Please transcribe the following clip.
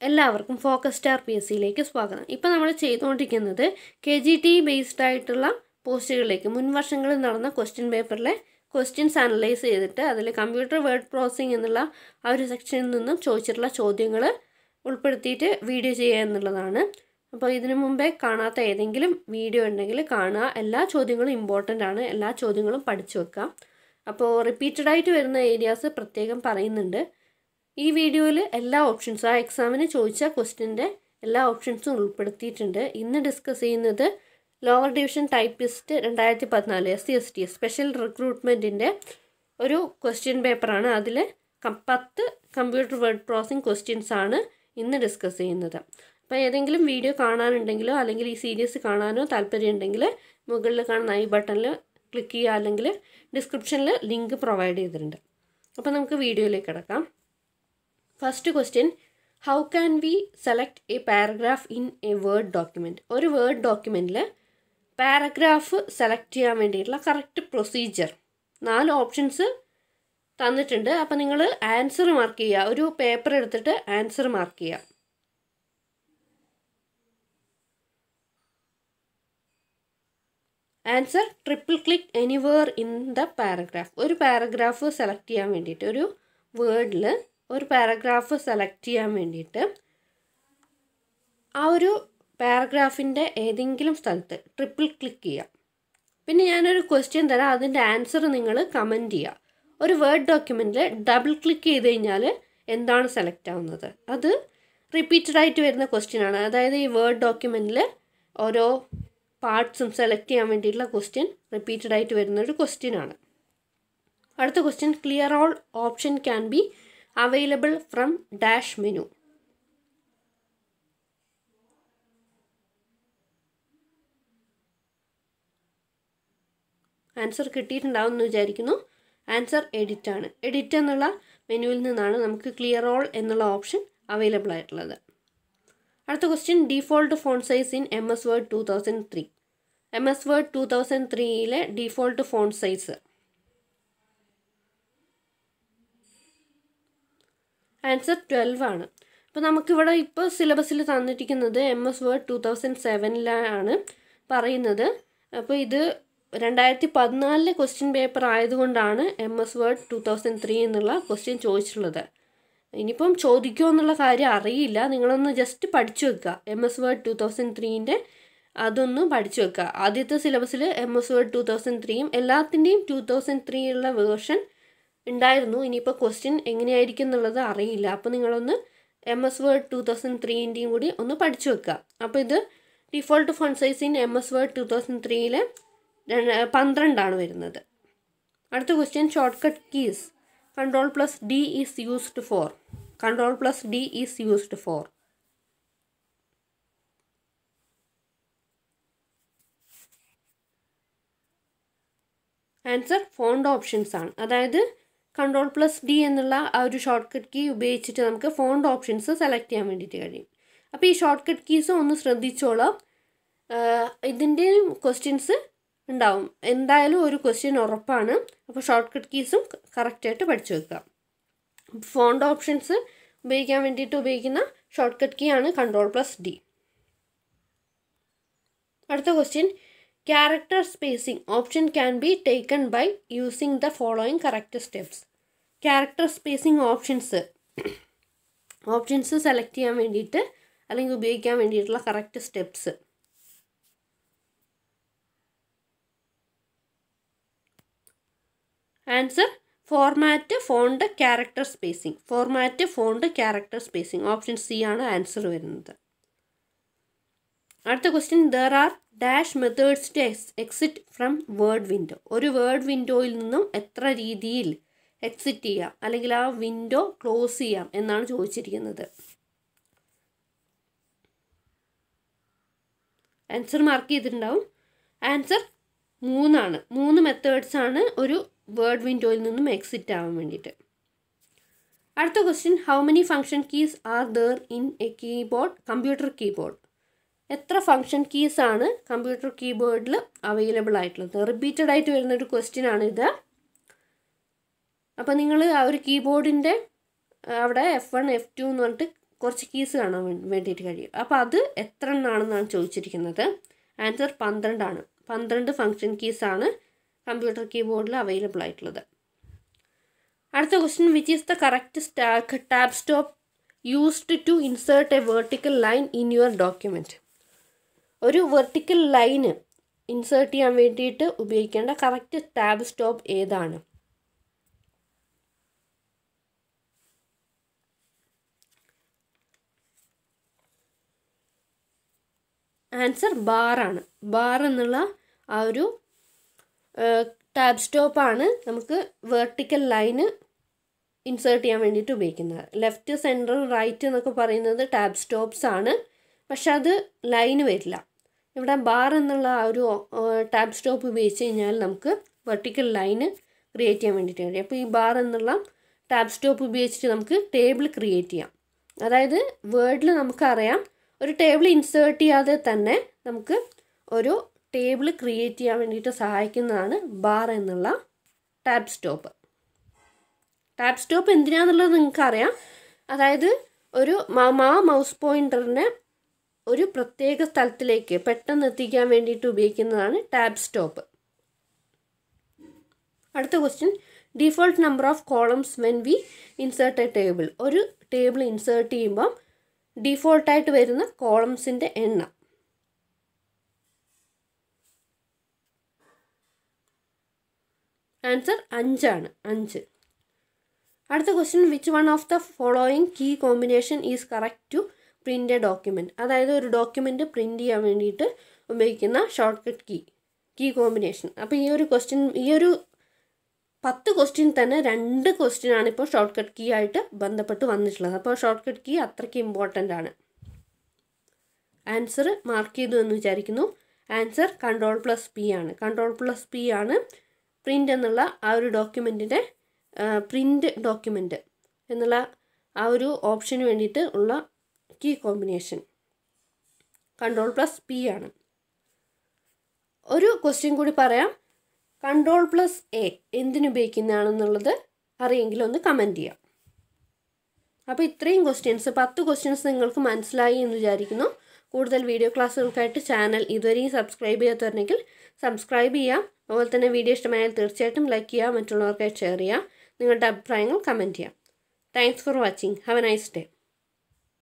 എല്ലാവർക്കും focus star PSCയിലേക്ക് സ്വാഗതം. ഇപ്പോൾ നമ്മൾ ചെയ്തുകൊണ്ടിരിക്കുന്നത് KGTE ബേസ്ഡ് ആയിട്ടുള്ള പോസ്റ്റുകളിലേക്ക് മുൻ വർഷങ്ങളിൽ നടന്ന ക്വസ്റ്റ്യൻ പേപ്പറിലെ ക്വസ്റ്റ്യൻസ് അനലൈസ് ചെയ്തിട്ട് അതിൽ കമ്പ്യൂട്ടർ വേർഡ് പ്രോസസ്സിംഗ് എന്നുള്ള ആ ഒരു സെക്ഷനിൽ നിന്നും ചോദിച്ചിട്ടുള്ള ചോദ്യങ്ങൾ ഉൾപ്പെടുത്തിയിട്ട് വീഡിയോ ചെയ്യുക എന്നുള്ളതാണ്. അപ്പോൾ ഇതിനു മുമ്പേ കാണാത്ത ഏതെങ്കിലും വീഡിയോ ഉണ്ടെങ്കിൽ കാണുക. എല്ലാ ചോദ്യങ്ങളും ഇമ്പോർട്ടൻ്റ് ആണ്, എല്ലാ ചോദ്യങ്ങളും പഠിച്ചു വെക്കുക. അപ്പോൾ റിപ്പീറ്റഡ് ആയിട്ട് വരുന്ന ഏരിയാസ് പ്രത്യേകം പറയുന്നുണ്ട്. ഈ വീഡിയോയിൽ എല്ലാ ഓപ്ഷൻസും ആ എക്സാമിന് ചോദിച്ച ക്വസ്റ്റ്യൻ്റെ എല്ലാ ഓപ്ഷൻസും ഉൾപ്പെടുത്തിയിട്ടുണ്ട്. ഇന്ന് ഡിസ്കസ് ചെയ്യുന്നത് lower division typist 2014 SC/ST special റിക്രൂട്ട്മെൻറ്റിൻ്റെ ഒരു ക്വസ്റ്റ്യൻ പേപ്പറാണ്. അതിൽ 10 കമ്പ്യൂട്ടർ വേർഡ് പ്രോസസ്സിംഗ് ക്വസ്റ്റ്യൻസ് ആണ് ഇന്ന് ഡിസ്കസ് ചെയ്യുന്നത്. അപ്പോൾ ഏതെങ്കിലും വീഡിയോ കാണാനുണ്ടെങ്കിലോ അല്ലെങ്കിൽ ഈ സീരീസ് കാണാനോ താല്പര്യമുണ്ടെങ്കിൽ മുകളിൽ കാണുന്ന ഈ ബട്ടണിൽ ക്ലിക്ക് ചെയ്യുക, അല്ലെങ്കിൽ ഡിസ്ക്രിപ്ഷനിൽ ലിങ്ക് പ്രൊവൈഡ് ചെയ്തിട്ടുണ്ട്. അപ്പോൾ നമുക്ക് വീഡിയോയിലേക്ക് കിടക്കാം. First question, how can we select A paragraph in A word document? ഒരു വേർഡ് ഡോക്യുമെൻറ്റിൽ പാരഗ്രാഫ് സെലക്ട് ചെയ്യാൻ വേണ്ടിയിട്ടുള്ള കറക്റ്റ് പ്രൊസീജിയർ 4 ഓപ്ഷൻസ് തന്നിട്ടുണ്ട്. അപ്പോൾ നിങ്ങൾ ആൻസർ മാർക്ക് ചെയ്യുക. ഒരു പേപ്പർ എടുത്തിട്ട് ആൻസർ മാർക്ക് ചെയ്യുക. Answer, triple click anywhere in the paragraph. ഒരു പാരഗ്രാഫ് സെലക്ട് ചെയ്യാൻ വേണ്ടിയിട്ട്, ഒരു വേർഡിൽ ഒരു പാരഗ്രാഫ് സെലക്ട് ചെയ്യാൻ വേണ്ടിയിട്ട് ആ ഒരു പാരഗ്രാഫിൻ്റെ ഏതെങ്കിലും സ്ഥലത്ത് ട്രിപ്പിൾ ക്ലിക്ക് ചെയ്യുക. പിന്നെ ഞാനൊരു ക്വസ്റ്റ്യൻ തരാം, അതിൻ്റെ ആൻസർ നിങ്ങൾ കമൻറ്റ് ചെയ്യുക. ഒരു വേർഡ് ഡോക്യുമെൻറ്റിൽ ഡബിൾ ക്ലിക്ക് ചെയ്ത് കഴിഞ്ഞാൽ എന്താണ് സെലക്ട് ആവുന്നത്? അത് റിപ്പീറ്റഡ് ആയിട്ട് വരുന്ന ക്വസ്റ്റ്യൻ ആണ്. അതായത് ഈ വേർഡ് ഡോക്യുമെൻറ്റിൽ ഓരോ പാർട്സും സെലക്ട് ചെയ്യാൻ വേണ്ടിയിട്ടുള്ള ക്വസ്റ്റ്യൻ റിപ്പീറ്റഡ് ആയിട്ട് വരുന്നൊരു ക്വസ്റ്റ്യൻ ആണ്. അടുത്ത question, clear all option can be available from dash menu. Answer കിട്ടിയിട്ടുണ്ടാവും എന്ന് വിചാരിക്കുന്നു. ആൻസർ എഡിറ്റ് ആണ്. എഡിറ്റ് എന്നുള്ള മെനുവിൽ നിന്നാണ് നമുക്ക് ക്ലിയർ ഓൾ എന്നുള്ള ഓപ്ഷൻ അവൈലബിൾ ആയിട്ടുള്ളത്. അടുത്ത question, default font size in MS Word 2003. MS Word 2003യിലെ ഡീഫോൾട്ട് ഫോണ്ട് സൈസ്. ആൻസർ 12 ആണ്. അപ്പോൾ നമുക്കിവിടെ ഇപ്പോൾ സിലബസിൽ തന്നിരിക്കുന്നത് MS Word 2007ലാണ് പറയുന്നത്. അപ്പോൾ ഇത് 2014 ക്വസ്റ്റ്യൻ പേപ്പർ ആയതുകൊണ്ടാണ് MS Word 2003 എന്നുള്ള ക്വസ്റ്റ്യൻ ചോദിച്ചിട്ടുള്ളത്. ഇനിയിപ്പം ചോദിക്കുമോ എന്നുള്ള കാര്യം അറിയില്ല. നിങ്ങളൊന്ന് ജസ്റ്റ് പഠിച്ചു വെക്കുക. MS Word 2003ൻ്റെ അതൊന്ന് പഠിച്ചു വെക്കുക. ആദ്യത്തെ സിലബസിൽ MS Word 2003യും എല്ലാത്തിൻ്റെയും 2003 വേർഷൻ ഉണ്ടായിരുന്നു. ഇനിയിപ്പോൾ ക്വസ്റ്റ്യൻ എങ്ങനെയായിരിക്കും എന്നുള്ളത് അറിയില്ല. അപ്പോൾ നിങ്ങളൊന്ന് MS Word 2003ൻ്റെയും കൂടി ഒന്ന് പഠിച്ചു വെക്കുക. അപ്പോൾ ഇത് default font size in MS Word 2003യിലെ 12 വരുന്നത്. അടുത്ത question, short cut keys Ctrl+D is used for. Ctrl+D is used for. Answer, font options ആണ്. അതായത് Ctrl+D എന്നുള്ള ആ ഒരു ഷോർട്ട് കട്ട് കീ ഉപയോഗിച്ചിട്ട് നമുക്ക് ഫോണ്ട് ഓപ്ഷൻസ് സെലക്ട് ചെയ്യാൻ വേണ്ടിയിട്ട് കഴിയും. അപ്പോൾ ഈ ഷോർട്ട് കട്ട് കീസ് ഒന്ന് ശ്രദ്ധിച്ചോളാം. ഇതിൻ്റെ ക്വസ്റ്റ്യൻസ് ഉണ്ടാവും. എന്തായാലും ഒരു ക്വസ്റ്റ്യൻ ഉറപ്പാണ്. അപ്പോൾ ഷോർട്ട് കട്ട് കീസും കറക്റ്റായിട്ട് പഠിച്ചു വെക്കുക. ഫോണ്ട് ഓപ്ഷൻസ് ഉപയോഗിക്കാൻ വേണ്ടിയിട്ട് ഉപയോഗിക്കുന്ന ഷോർട്ട് കട്ട് കീ ആണ് Ctrl+D. അടുത്ത question, character spacing option can be taken by using the following correct steps. Character spacing options select ചെയ്യാൻ വേണ്ടിയിട്ട് അല്ലെങ്കിൽ ഉപയോഗിക്കാൻ വേണ്ടിയിട്ടുള്ള correct steps. Answer, format font character spacing. Format font character spacing option C ആണ് answer വരുന്നത്. അടുത്ത question, there are dash methods to exit from Word window. ഒരു Word വിൻഡോയിൽ നിന്നും എത്ര രീതിയിൽ എക്സിറ്റ് ചെയ്യാം അല്ലെങ്കിൽ ആ വിൻഡോ ക്ലോസ് ചെയ്യാം എന്നാണ് ചോദിച്ചിരിക്കുന്നത്. ആൻസർ മാർക്ക് ചെയ്തിട്ടുണ്ടാവും. ആൻസർ 3 ആണ്. 3 മെത്തേഡ്സ് ആണ് ഒരു വേർഡ് വിൻഡോയിൽ നിന്നും എക്സിറ്റ് ആവാൻ വേണ്ടിയിട്ട്. അടുത്ത question, how many function keys are there in A keyboard computer keyboard. എത്ര ഫങ്ഷൻ കീസ് ആണ് കമ്പ്യൂട്ടർ കീബോർഡിൽ അവൈലബിൾ ആയിട്ടുള്ളത്? റിപ്പീറ്റഡ് ആയിട്ട് വരുന്നൊരു ക്വസ്റ്റ്യൻ ആണിത്. അപ്പോൾ നിങ്ങൾ ആ ഒരു കീബോർഡിൻ്റെ അവിടെ F1 F2 എന്ന് പറഞ്ഞിട്ട് കുറച്ച് കീസ് കാണാൻ വേണ്ടിയിട്ട് കഴിയും. അപ്പോൾ അത് എത്ര എണ്ണമാണെന്നാണ് ചോദിച്ചിരിക്കുന്നത്. ആൻസർ 12 ആണ്. 12 ഫങ്ഷൻ കീസാണ് കമ്പ്യൂട്ടർ കീബോർഡിൽ അവൈലബിൾ ആയിട്ടുള്ളത്. അടുത്ത question, which is the correct tab stop used to insert a vertical line in your document? ഒരു വെർട്ടിക്കൽ ലൈന് ഇൻസേർട്ട് ചെയ്യാൻ വേണ്ടിയിട്ട് ഉപയോഗിക്കേണ്ട കറക്റ്റ് ടാബ് സ്റ്റോപ്പ് ഏതാണ്? ആൻസർ ബാറാണ്. ബാർ എന്നുള്ള ആ ഒരു ടാബ് സ്റ്റോപ്പാണ് നമുക്ക് വെർട്ടിക്കൽ ലൈന് ഇൻസേർട്ട് ചെയ്യാൻ വേണ്ടിയിട്ട് ഉപയോഗിക്കുന്നത്. ലെഫ്റ്റ്, സെൻറ്റർ, റൈറ്റ് എന്നൊക്കെ പറയുന്നത് ടാബ് സ്റ്റോപ്സ് ആണ്. പക്ഷെ അത് ലൈന് വരില്ല. ഇവിടെ ബാർ എന്നുള്ള ആ ഒരു ടാബ് സ്റ്റോപ്പ് ഉപയോഗിച്ച് കഴിഞ്ഞാൽ നമുക്ക് വെർട്ടിക്കൽ ലൈന് ക്രിയേറ്റ് ചെയ്യാൻ വേണ്ടിയിട്ട് കഴിയും. അപ്പോൾ ഈ ബാർ എന്നുള്ള ടാബ് സ്റ്റോപ്പ് ഉപയോഗിച്ചിട്ട് നമുക്ക് ടേബിൾ ക്രിയേറ്റ് ചെയ്യാം. അതായത് വേർഡിൽ നമുക്കറിയാം ഒരു ടേബിൾ ഇൻസേർട്ട് ചെയ്യാതെ തന്നെ നമുക്ക് ഒരു ടേബിൾ ക്രിയേറ്റ് ചെയ്യാൻ വേണ്ടിയിട്ട് സഹായിക്കുന്നതാണ് ബാർ എന്നുള്ള ടാബ് സ്റ്റോപ്പ്. ടാബ് സ്റ്റോപ്പ് എന്തിനാണെന്നുള്ളത് നിങ്ങൾക്കറിയാം. അതായത് ഒരു മൗസ് പോയിൻ്ററിനെ ഒരു പ്രത്യേക സ്ഥലത്തിലേക്ക് പെട്ടെന്ന് എത്തിക്കാൻ വേണ്ടിയിട്ട് ഉപയോഗിക്കുന്നതാണ് ടാബ് സ്റ്റോപ്പ്. അടുത്ത question, default number of columns when we insert A table. ഒരു ടേബിൾ ഇൻസേർട്ട് ചെയ്യുമ്പം ഡിഫോൾട്ടായിട്ട് വരുന്ന കോളംസിൻ്റെ എണ്ണം. ആൻസർ 5 ആണ്. 5. അടുത്ത question, which one of the following key combination is correct to print a document? അതായത് ഒരു ഡോക്യുമെൻറ്റ് പ്രിൻ്റ് ചെയ്യാൻ വേണ്ടിയിട്ട് ഉപയോഗിക്കുന്ന ഷോർട്ട് കട്ട് കീ കോമ്പിനേഷൻ. അപ്പോൾ ഈ ഒരു 10 ക്വസ്റ്റ്യൻ തന്നെ 2 ക്വസ്റ്റ്യൻ ആണ് ഇപ്പോൾ ഷോർട്ട് കട്ട് കീ ആയിട്ട് ബന്ധപ്പെട്ട് വന്നിട്ടുള്ളത്. അപ്പോൾ ഷോർട്ട് കട്ട് കീ അത്രയ്ക്ക് ഇമ്പോർട്ടൻ്റ് ആണ്. ആൻസർ മാർക്ക് ചെയ്തു എന്ന് വിചാരിക്കുന്നു. ആൻസർ Ctrl+P ആണ്. Ctrl+P ആണ് പ്രിൻ്റ് എന്നുള്ള ആ ഒരു ഡോക്യുമെൻറ്റിൻ്റെ പ്രിൻ്റ് ഡോക്യുമെൻറ്റ് എന്നുള്ള ആ ഒരു ഓപ്ഷന് വേണ്ടിയിട്ട് ഉള്ള കീ കോമ്പിനേഷൻ Ctrl+P ആണ്. ഒരു ക്വസ്റ്റ്യൻ കൂടി പറയാം. Ctrl+A എന്തിനുപയോഗിക്കുന്നതാണെന്നുള്ളത് അറിയെങ്കിൽ ഒന്ന് കമൻറ്റ് ചെയ്യാം. അപ്പോൾ ഇത്രയും ക്വസ്റ്റ്യൻസ് 10 ക്വസ്റ്റ്യൻസ് നിങ്ങൾക്ക് മനസ്സിലായി എന്ന് വിചാരിക്കുന്നു. കൂടുതൽ വീഡിയോ ക്ലാസ്സുകൾക്കായിട്ട് ചാനൽ ഇതുവരെയും സബ്സ്ക്രൈബ് ചെയ്യാത്തവരുണ്ടെങ്കിൽ സബ്സ്ക്രൈബ് ചെയ്യാം. അതുപോലെ തന്നെ വീഡിയോ ഇഷ്ടമായാൽ തീർച്ചയായിട്ടും ലൈക്ക് ചെയ്യുക, മറ്റുള്ളവർക്കായിട്ട് ഷെയർ ചെയ്യുക, നിങ്ങളുടെ അഭിപ്രായങ്ങൾ കമൻറ്റ് ചെയ്യാം. Thanks for watching. Have A nice day.